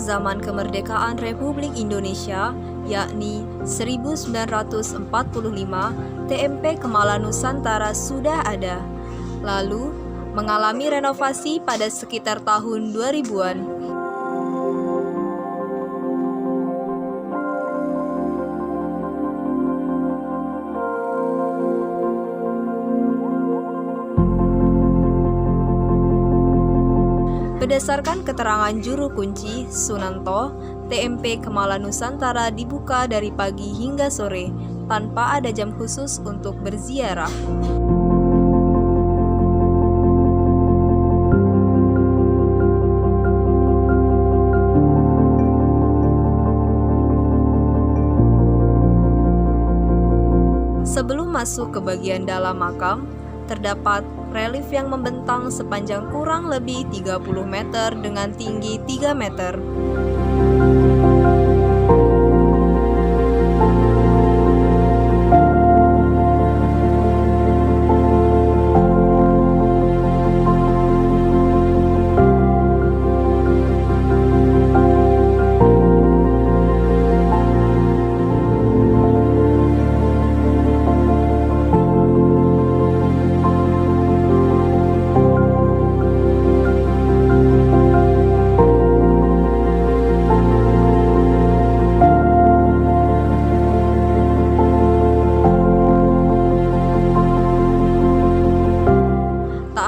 zaman kemerdekaan Republik Indonesia, yakni 1945, TMP Kemala Nusantara sudah ada. Lalu, mengalami renovasi pada sekitar tahun 2000-an. Berdasarkan keterangan juru kunci, Sunanto, TMP Kemala Nusantara dibuka dari pagi hingga sore, tanpa ada jam khusus untuk berziarah. Sebelum masuk ke bagian dalam makam, terdapat relief yang membentang sepanjang kurang lebih 30 meter dengan tinggi 3 meter.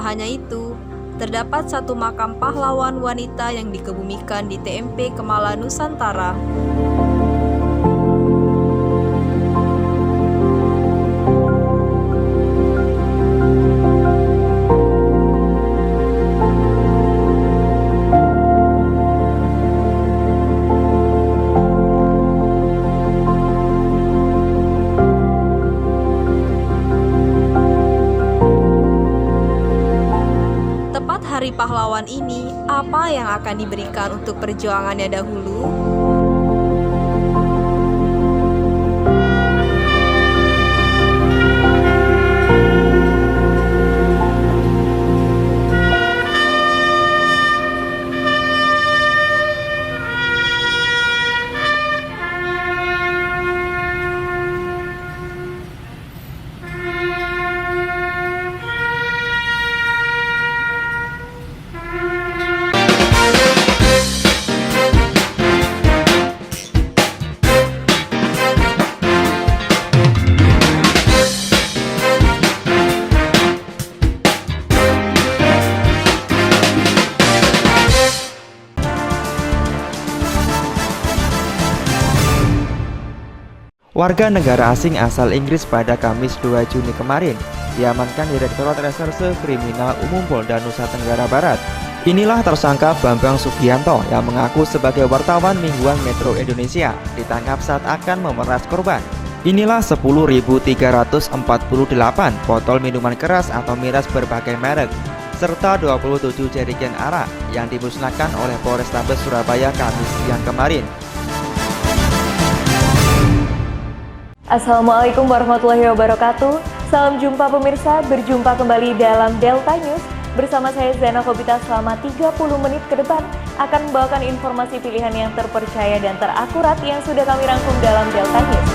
Hanya itu, terdapat satu makam pahlawan wanita yang dikebumikan di TMP Kemala Nusantara. Hari pahlawan ini, apa yang akan diberikan untuk perjuangannya dahulu? Warga negara asing asal Inggris pada Kamis 2 Juni kemarin diamankan Direktorat Reserse Kriminal Umum Polda Nusa Tenggara Barat. Inilah tersangka Bambang Sugianto yang mengaku sebagai wartawan mingguan Metro Indonesia ditangkap saat akan memeras korban. Inilah 10.348 botol minuman keras atau miras berbagai merek serta 27 jerigen arak yang dimusnahkan oleh Polrestabes Surabaya Kamis siang kemarin. Assalamualaikum warahmatullahi wabarakatuh. Salam jumpa pemirsa, berjumpa kembali dalam Delta News. Bersama saya Zena Kobita selama 30 menit ke depan akan membawakan informasi pilihan yang terpercaya dan terakurat yang sudah kami rangkum dalam Delta News.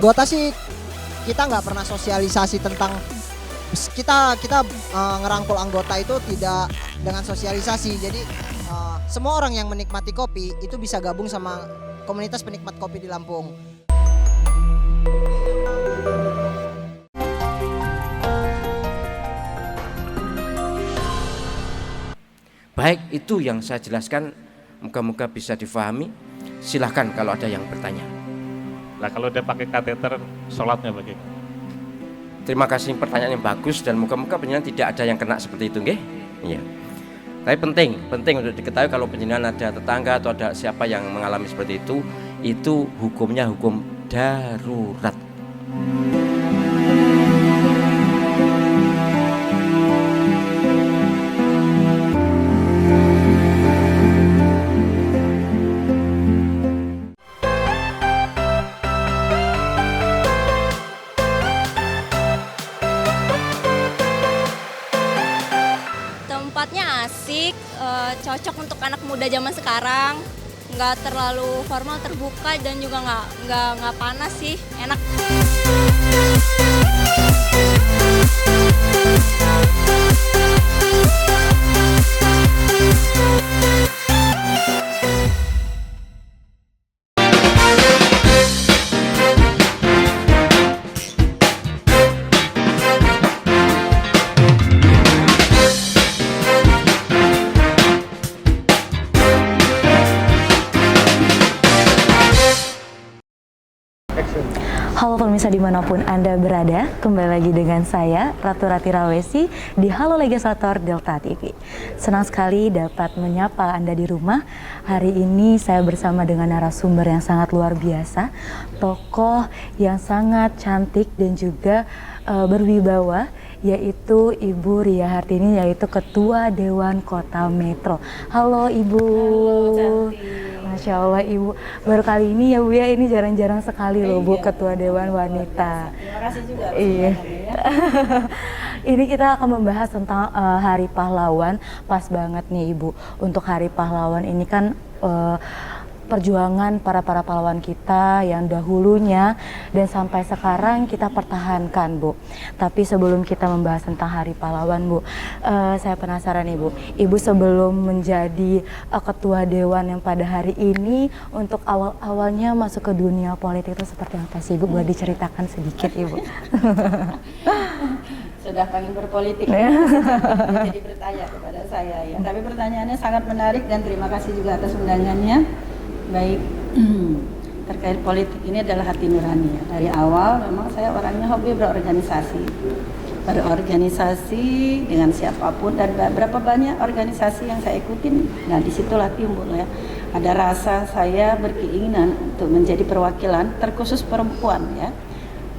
Anggota sih kita nggak pernah sosialisasi tentang kita ngerangkul anggota itu tidak dengan sosialisasi. Jadi semua orang yang menikmati kopi itu bisa gabung sama komunitas penikmat kopi di Lampung. Baik, itu yang saya jelaskan, moga-moga bisa difahami. Silahkan kalau ada yang bertanya. Lah kalau dia pakai kateter, sholatnya bagaimana? Terima kasih, pertanyaan yang bagus, dan moga-moga penjenengan tidak ada yang kena seperti itu, nggih. Iya. Tapi penting untuk diketahui kalau penjenengan ada tetangga atau ada siapa yang mengalami seperti itu hukumnya hukum darurat. Tempatnya asik, cocok untuk anak muda zaman sekarang. Nggak terlalu formal, terbuka, dan juga nggak panas sih, enak. Halo pemirsa dimanapun Anda berada, kembali lagi dengan saya Ratu Rati Rawesi di Halo Legislator Delta TV. Senang sekali dapat menyapa Anda di rumah. Hari ini saya bersama dengan narasumber yang sangat luar biasa, tokoh yang sangat cantik dan juga berwibawa, yaitu Ibu Ria Hartini, yaitu Ketua Dewan Kota Metro. Halo Ibu. Halo, Masya Allah Ibu, baru kali ini ya Bu ya, ini jarang-jarang sekali loh Bu, Ketua Dewan Wanita. Terima kasih juga. Iya. Ini kita akan membahas tentang Hari Pahlawan. Pas banget nih Ibu, untuk Hari Pahlawan ini kan perjuangan para pahlawan kita yang dahulunya dan sampai sekarang kita pertahankan Bu. Tapi sebelum kita membahas tentang Hari Pahlawan Bu, saya penasaran Ibu. Ibu sebelum menjadi ketua dewan yang pada hari ini, untuk awalnya masuk ke dunia politik itu seperti apa sih Ibu? Boleh diceritakan sedikit Ibu? Sudah pengen berpolitik jadi bertanya kepada saya ya. Tapi pertanyaannya sangat menarik dan terima kasih juga atas undangannya. Baik, terkait politik ini adalah hati nurani ya. Dari awal memang saya orangnya hobi berorganisasi dengan siapapun, dan berapa banyak organisasi yang saya ikutin. Nah disitulah timbul ya, ada rasa saya berkeinginan untuk menjadi perwakilan terkhusus perempuan ya,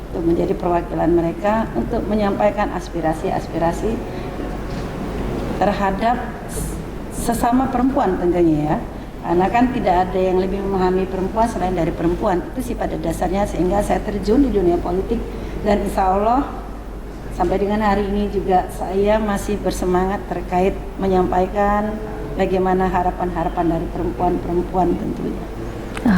untuk menjadi perwakilan mereka untuk menyampaikan aspirasi-aspirasi terhadap sesama perempuan tentunya ya. Karena kan tidak ada yang lebih memahami perempuan selain dari perempuan, itu sih pada dasarnya, sehingga saya terjun di dunia politik. Dan insya Allah sampai dengan hari ini juga saya masih bersemangat terkait menyampaikan bagaimana harapan-harapan dari perempuan-perempuan tentunya.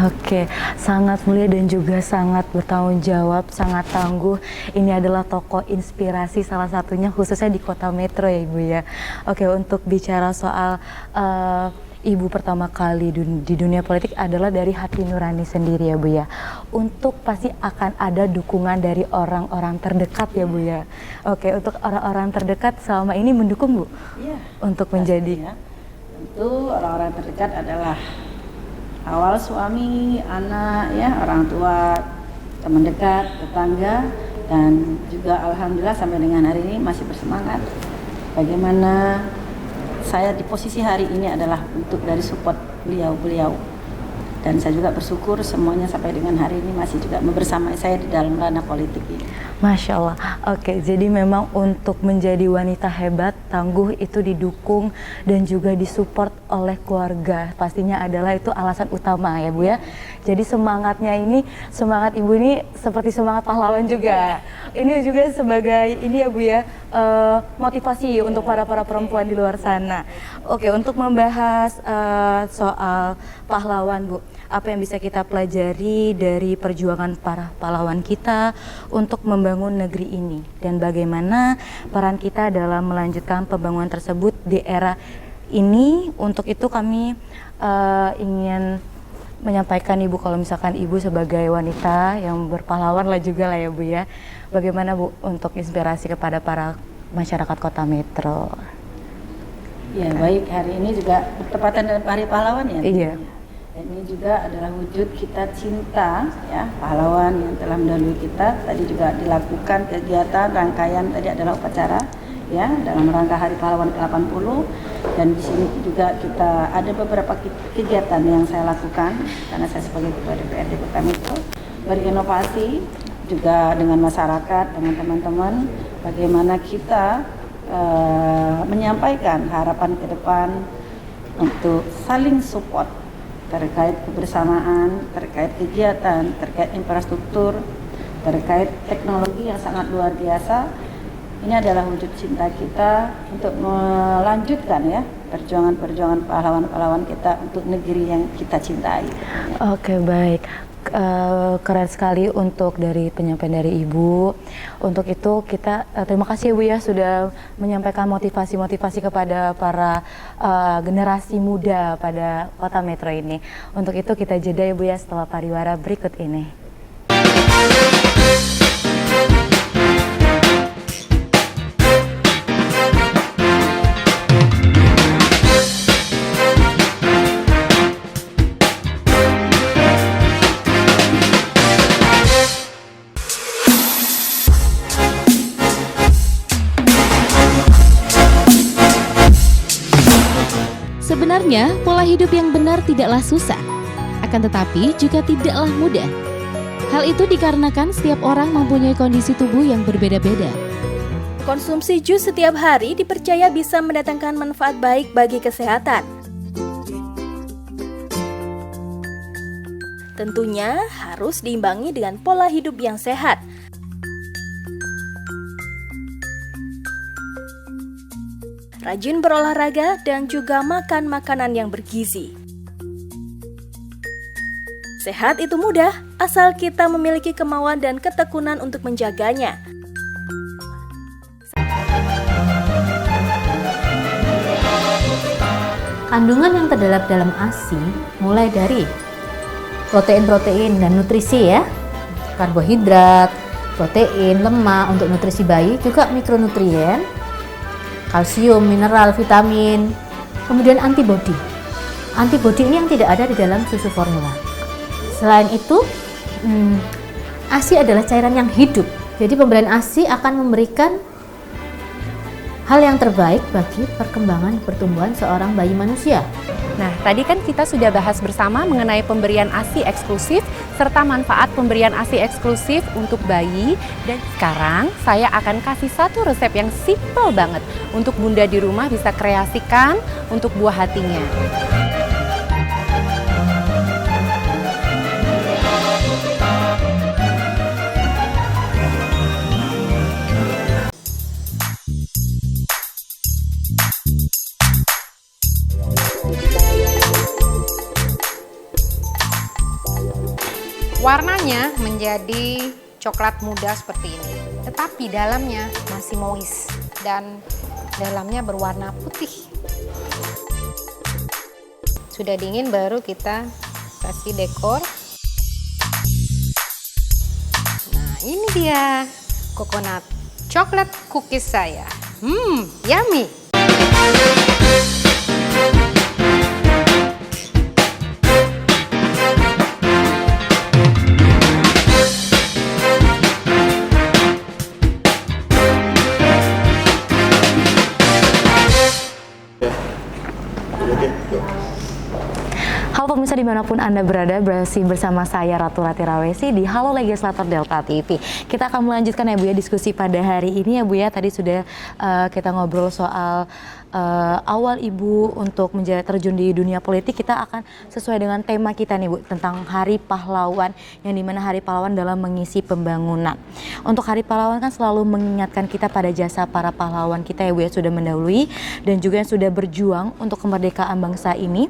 Oke, sangat mulia dan juga sangat bertanggung jawab, sangat tangguh. Ini adalah tokoh inspirasi salah satunya khususnya di Kota Metro ya Ibu ya. Oke, untuk bicara soal Ibu pertama kali di dunia politik adalah dari hati nurani sendiri ya Bu ya. Untuk pasti akan ada dukungan dari orang-orang terdekat ya Bu ya. Oke, untuk orang-orang terdekat selama ini mendukung Bu? Iya. Untuk menjadi ya. Tentu orang-orang terdekat adalah awal suami, anak ya, orang tua, teman dekat, tetangga, dan juga alhamdulillah sampai dengan hari ini masih bersemangat. Bagaimana saya di posisi hari ini adalah untuk dari support beliau, dan saya juga bersyukur semuanya sampai dengan hari ini masih juga bersama saya di dalam ranah politik ini. Masya Allah. Oke, jadi memang untuk menjadi wanita hebat, tangguh itu didukung dan juga disupport oleh keluarga. Pastinya adalah itu alasan utama ya Bu ya. Jadi semangatnya ini, semangat Ibu ini seperti semangat pahlawan juga. Ini juga sebagai ini ya Bu ya, motivasi untuk para perempuan di luar sana. Oke, untuk membahas soal pahlawan Bu, apa yang bisa kita pelajari dari perjuangan para pahlawan kita untuk membangun negeri ini, dan bagaimana peran kita dalam melanjutkan pembangunan tersebut di era ini. Untuk itu kami ingin menyampaikan Ibu, kalau misalkan Ibu sebagai wanita yang berpahlawan lah juga lah ya Bu ya, bagaimana Bu untuk inspirasi kepada para masyarakat Kota Metro? Ya baik, hari ini juga bertepatan dengan Hari Pahlawan ya. Iya. Dan ini juga adalah wujud kita cinta ya pahlawan yang telah mendahului kita. Tadi juga dilakukan kegiatan rangkaian tadi adalah upacara ya dalam rangka Hari Pahlawan ke-80, dan di sini juga kita ada beberapa kegiatan yang saya lakukan karena saya sebagai Ketua DPRD Kota Metro berinovasi juga dengan masyarakat, dengan teman-teman, bagaimana kita menyampaikan harapan ke depan untuk saling support terkait kebersamaan, terkait kegiatan, terkait infrastruktur, terkait teknologi yang sangat luar biasa. Ini adalah wujud cinta kita untuk melanjutkan ya perjuangan-perjuangan pahlawan-pahlawan kita untuk negeri yang kita cintai. Oke, baik. Keren sekali untuk dari penyampaian dari Ibu. Untuk itu kita terima kasih ya Bu ya sudah menyampaikan motivasi-motivasi kepada para generasi muda pada Kota Metro ini. Untuk itu kita jeda ya Bu ya setelah pariwara berikut ini. Sebenarnya, pola hidup yang benar tidaklah susah, akan tetapi juga tidaklah mudah. Hal itu dikarenakan setiap orang mempunyai kondisi tubuh yang berbeda-beda. Konsumsi jus setiap hari dipercaya bisa mendatangkan manfaat baik bagi kesehatan. Tentunya harus diimbangi dengan pola hidup yang sehat. Rajin berolahraga dan juga makan makanan yang bergizi. Sehat itu mudah, asal kita memiliki kemauan dan ketekunan untuk menjaganya. Kandungan yang terdapat dalam ASI mulai dari protein-protein dan nutrisi ya, karbohidrat, protein, lemak untuk nutrisi bayi, juga mikronutrien, kalsium, mineral, vitamin, kemudian antibodi. Antibodi ini yang tidak ada di dalam susu formula. Selain itu, ASI adalah cairan yang hidup. Jadi pemberian ASI akan memberikan hal yang terbaik bagi perkembangan pertumbuhan seorang bayi manusia. Nah, tadi kan kita sudah bahas bersama mengenai pemberian ASI eksklusif serta manfaat pemberian ASI eksklusif untuk bayi. Dan sekarang saya akan kasih satu resep yang simple banget untuk Bunda di rumah bisa kreasikan untuk buah hatinya. Warnanya menjadi coklat muda seperti ini, tetapi dalamnya masih moist dan dalamnya berwarna putih. Sudah dingin baru kita kasih dekor. Nah, ini dia coconut coklat cookies saya. Yummy. Halo pemirsa dimanapun Anda berada, masih bersama saya Ratu Rati Rawesi di Halo Legislator Delta TV. Kita akan melanjutkan ya Bu ya diskusi pada hari ini ya Bu ya. Tadi sudah kita ngobrol soal awal Ibu untuk terjun di dunia politik. Kita akan sesuai dengan tema kita nih Bu, tentang Hari Pahlawan, yang dimana Hari Pahlawan dalam mengisi pembangunan. Untuk Hari Pahlawan kan selalu mengingatkan kita pada jasa para pahlawan kita ya Bu ya, sudah mendahului dan juga yang sudah berjuang untuk kemerdekaan bangsa ini.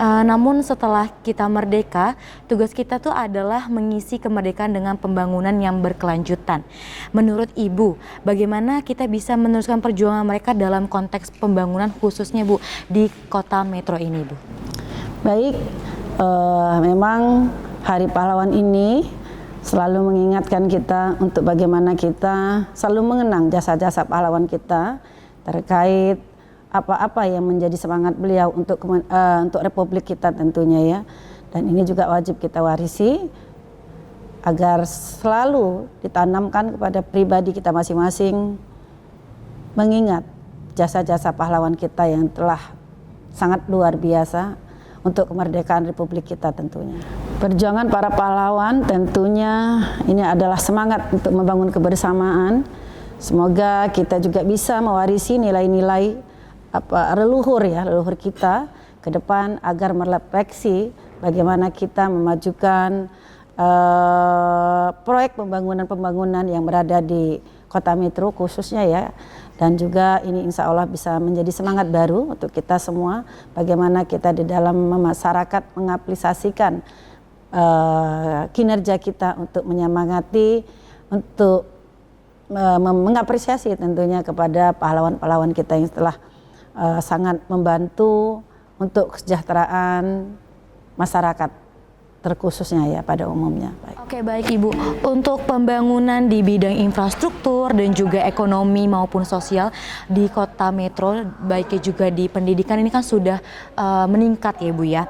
Namun setelah kita merdeka, tugas kita tuh adalah mengisi kemerdekaan dengan pembangunan yang berkelanjutan. Menurut Ibu, bagaimana kita bisa meneruskan perjuangan mereka dalam konteks pembangunan khususnya Bu di Kota Metro ini Bu? Baik, memang Hari Pahlawan ini selalu mengingatkan kita untuk bagaimana kita selalu mengenang jasa-jasa pahlawan kita terkait apa-apa yang menjadi semangat beliau untuk Republik kita tentunya ya. Dan ini juga wajib kita warisi agar selalu ditanamkan kepada pribadi kita masing-masing, mengingat jasa-jasa pahlawan kita yang telah sangat luar biasa untuk kemerdekaan Republik kita tentunya. Perjuangan para pahlawan tentunya ini adalah semangat untuk membangun kebersamaan. Semoga kita juga bisa mewarisi nilai-nilai leluhur kita ke depan agar merefleksi bagaimana kita memajukan proyek pembangunan yang berada di Kota Metro khususnya ya, dan juga ini insya Allah bisa menjadi semangat baru untuk kita semua bagaimana kita di dalam masyarakat mengaplikasikan kinerja kita untuk menyemangati, untuk mengapresiasi tentunya kepada pahlawan-pahlawan kita yang telah sangat membantu untuk kesejahteraan masyarakat terkhususnya ya pada umumnya. Oke, baik Ibu. Untuk pembangunan di bidang infrastruktur dan juga ekonomi maupun sosial di Kota Metro, baiknya juga di pendidikan ini kan sudah meningkat ya Ibu ya.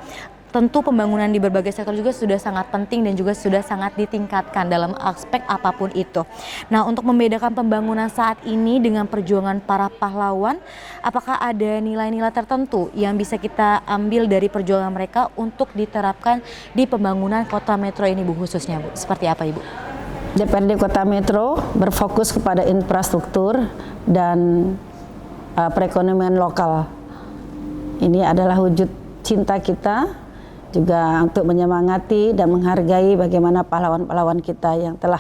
Tentu pembangunan di berbagai sektor juga sudah sangat penting dan juga sudah sangat ditingkatkan dalam aspek apapun itu. Nah, untuk membedakan pembangunan saat ini dengan perjuangan para pahlawan, apakah ada nilai-nilai tertentu yang bisa kita ambil dari perjuangan mereka untuk diterapkan di pembangunan Kota Metro ini Bu, khususnya Bu? Seperti apa Ibu? DPRD Kota Metro berfokus kepada infrastruktur dan perekonomian lokal. Ini adalah wujud cinta kita juga untuk menyemangati dan menghargai bagaimana pahlawan-pahlawan kita yang telah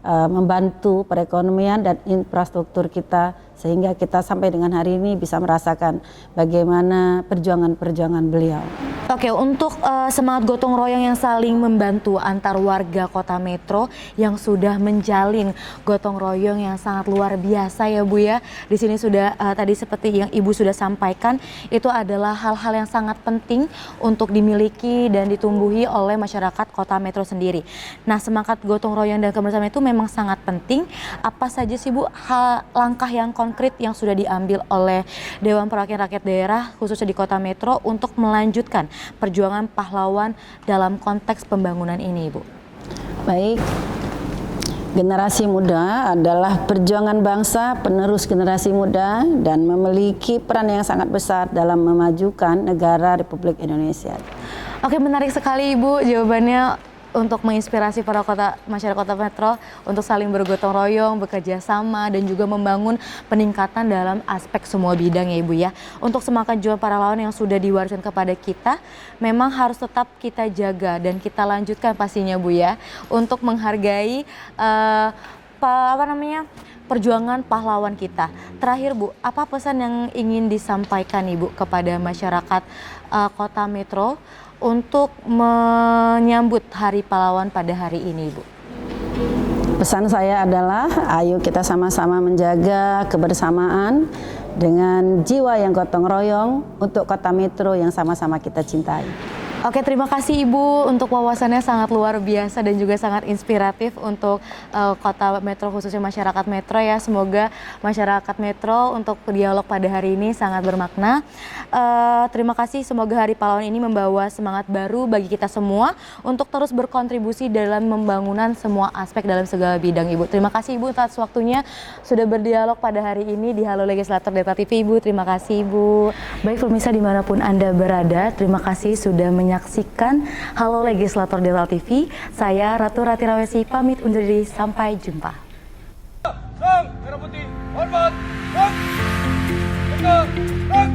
membantu perekonomian dan infrastruktur kita sehingga kita sampai dengan hari ini bisa merasakan bagaimana perjuangan-perjuangan beliau. Oke, untuk semangat gotong royong yang saling membantu antar warga Kota Metro yang sudah menjalin gotong royong yang sangat luar biasa ya Bu ya. Di sini sudah tadi seperti yang Ibu sudah sampaikan, itu adalah hal-hal yang sangat penting untuk dimiliki dan ditumbuhi oleh masyarakat Kota Metro sendiri. Nah, semangat gotong royong dan kebersamaan itu memang sangat penting. Apa saja sih Bu langkah yang konkret yang sudah diambil oleh Dewan Perwakilan Rakyat Daerah khususnya di Kota Metro untuk melanjutkan perjuangan pahlawan dalam konteks pembangunan ini, Ibu? Baik, generasi muda adalah perjuangan bangsa, penerus generasi muda dan memiliki peran yang sangat besar dalam memajukan negara Republik Indonesia. Oke, menarik sekali Ibu jawabannya, untuk menginspirasi para masyarakat Kota Metro untuk saling bergotong royong, bekerja sama, dan juga membangun peningkatan dalam aspek semua bidang ya Ibu ya. Untuk semangat juang para pahlawan yang sudah diwariskan kepada kita, memang harus tetap kita jaga dan kita lanjutkan pastinya Bu ya, untuk menghargai perjuangan pahlawan kita. Terakhir Bu, apa pesan yang ingin disampaikan Ibu kepada masyarakat Kota Metro untuk menyambut Hari Pahlawan pada hari ini, Bu? Pesan saya adalah, ayo kita sama-sama menjaga kebersamaan dengan jiwa yang gotong royong untuk Kota Metro yang sama-sama kita cintai. Oke, terima kasih Ibu untuk wawasannya sangat luar biasa dan juga sangat inspiratif untuk Kota Metro khususnya masyarakat Metro ya. Semoga masyarakat Metro untuk dialog pada hari ini sangat bermakna. Terima kasih, semoga Hari Pahlawan ini membawa semangat baru bagi kita semua untuk terus berkontribusi dalam pembangunan semua aspek dalam segala bidang Ibu. Terima kasih Ibu atas waktunya sudah berdialog pada hari ini di Halo Legislator Delta TV Ibu. Terima kasih Ibu. Baik pemirsa dimanapun Anda berada, terima kasih sudah menyaksikan Halo Legislator Delta TV. Saya Ratu Rati Rawesi pamit undur diri, sampai jumpa. Sang Merah Putih, hormat, kepala Sang Merah Putih, hormat,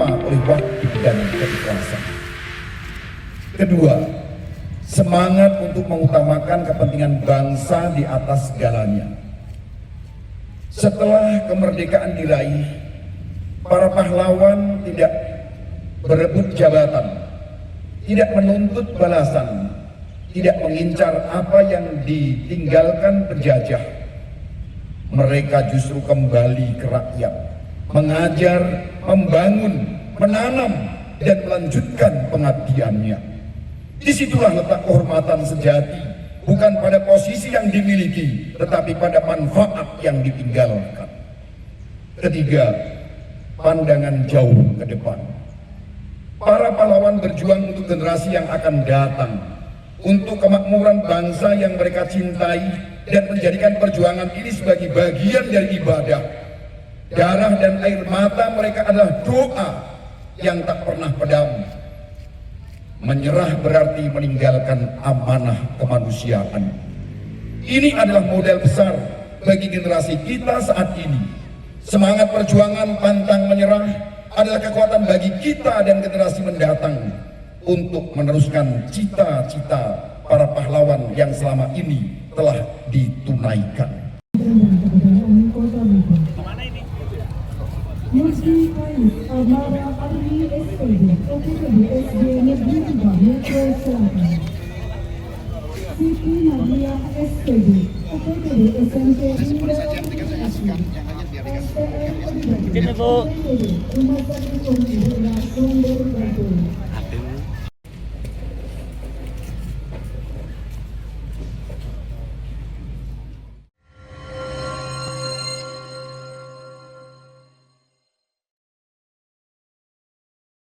apa oleh waktu dan keikhlasan. Kedua, semangat untuk mengutamakan kepentingan bangsa di atas segalanya. Setelah kemerdekaan diraih, para pahlawan tidak berebut jabatan, tidak menuntut balasan, tidak mengincar apa yang ditinggalkan penjajah. Mereka justru kembali ke rakyat, mengajar, membangun, menanam, dan melanjutkan pengabdiannya. Disitulah letak kehormatan sejati, bukan pada posisi yang dimiliki, tetapi pada manfaat yang ditinggalkan. Ketiga, pandangan jauh ke depan. Para pahlawan berjuang untuk generasi yang akan datang, untuk kemakmuran bangsa yang mereka cintai, dan menjadikan perjuangan ini sebagai bagian dari ibadah. Darah dan air mata mereka adalah doa yang tak pernah padam. Menyerah berarti meninggalkan amanah kemanusiaan. Ini adalah model besar bagi generasi kita saat ini. Semangat perjuangan pantang menyerah adalah kekuatan bagi kita dan generasi mendatang untuk meneruskan cita-cita para pahlawan yang selama ini telah ditunaikan. Muslim Kais Amara Army SPD, OPTD SD Negeri 3 Metro Selatan. Siti Nadia SPD, OPTD SMP Indah STM Rumah Sakit Umum Daerah Sumber